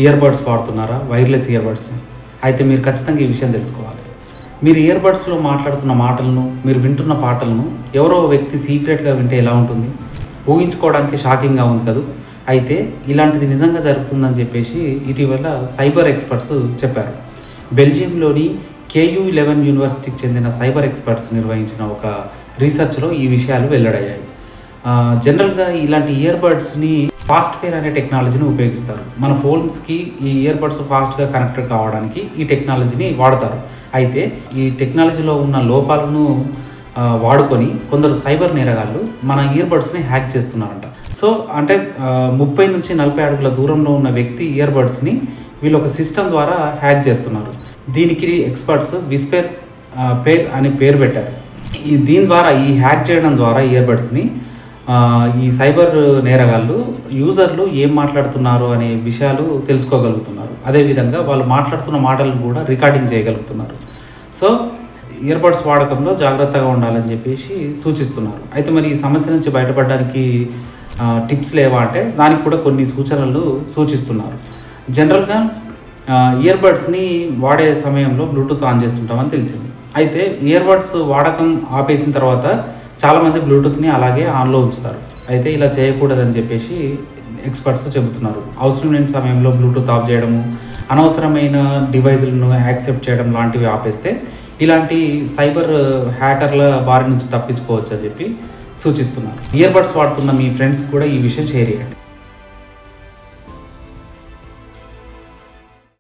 Ear buds వాడుతున్నారా, wireless ear buds? అయితే మీరు ఖచ్చితంగా ఈ విషయం తెలుసుకోవాలి. మీరు ఇయర్ బడ్స్లో మాట్లాడుతున్న మాటలను, మీరు వింటున్న పాటలను ఎవరో వ్యక్తి సీక్రెట్గా వింటే ఎలా ఉంటుంది? ఊహించుకోవడానికి షాకింగ్గా ఉంది కదా. అయితే ఇలాంటిది నిజంగా జరుగుతుందని చెప్పేసి ఇటీవల సైబర్ ఎక్స్పర్ట్స్ చెప్పారు. బెల్జియంలోని KU11 యూనివర్సిటీకి చెందిన సైబర్ ఎక్స్పర్ట్స్ నిర్వహించిన ఒక రీసెర్చ్లో ఈ విషయాలు వెల్లడయ్యాయి. జనరల్గా ఇలాంటి ఇయర్ బడ్స్ని ఫాస్ట్ పేర్ అనే టెక్నాలజీని ఉపయోగిస్తారు. మన ఫోన్స్కి ఈ ఇయర్ బడ్స్ ఫాస్ట్గా కనెక్ట్ కావడానికి ఈ టెక్నాలజీని వాడతారు. అయితే ఈ టెక్నాలజీలో ఉన్న లోపాలను వాడుకొని కొందరు సైబర్ నేరగాళ్ళు మన ఇయర్ బడ్స్ని హ్యాక్ చేస్తున్నారంట. సో అంటే 30 నుంచి 40 అడుగుల దూరంలో ఉన్న వ్యక్తి ఇయర్ బడ్స్ని వీళ్ళు ఒక సిస్టమ్ ద్వారా హ్యాక్ చేస్తున్నారు. దీనికి ఎక్స్పర్ట్స్ విస్పర్ పేర్ అనే పేరు పెట్టారు. దీని ద్వారా ఈ హ్యాక్ చేయడం ద్వారా ఇయర్ బడ్స్ని ఈ సైబర్ నేరగాళ్ళు యూజర్లు ఏం మాట్లాడుతున్నారు అనే విషయాలు తెలుసుకోగలుగుతున్నారు. అదేవిధంగా వాళ్ళు మాట్లాడుతున్న మాటలను కూడా రికార్డింగ్ చేయగలుగుతున్నారు. సో ఇయర్ బడ్స్ వాడకంలో జాగ్రత్తగా ఉండాలని చెప్పేసి సూచిస్తున్నారు. అయితే మరి ఈ సమస్య నుంచి బయటపడడానికి టిప్స్ లేవా అంటే దానికి కూడా కొన్ని సూచనలు సూచిస్తున్నారు. జనరల్గా ఇయర్ బడ్స్ని వాడే సమయంలో బ్లూటూత్ ఆన్ చేస్తుంటామని తెలిసింది. అయితే ఇయర్ బడ్స్ వాడకం ఆపేసిన తర్వాత చాలామంది బ్లూటూత్ని అలాగే ఆన్లో ఉంచుతారు. అయితే ఇలా చేయకూడదని చెప్పేసి ఎక్స్పర్ట్స్ చెబుతున్నారు. అవసరం లేని సమయంలో బ్లూటూత్ ఆఫ్ చేయడము, అనవసరమైన డివైజులను యాక్సెప్ట్ చేయడం లాంటివి ఆపేస్తే ఇలాంటి సైబర్ హ్యాకర్ల బారి నుంచి తప్పించుకోవచ్చు అని చెప్పి సూచిస్తున్నారు. ఇయర్ బడ్స్ వాడుతున్న మీ ఫ్రెండ్స్ కూడా ఈ విషయం షేర్ చేయండి.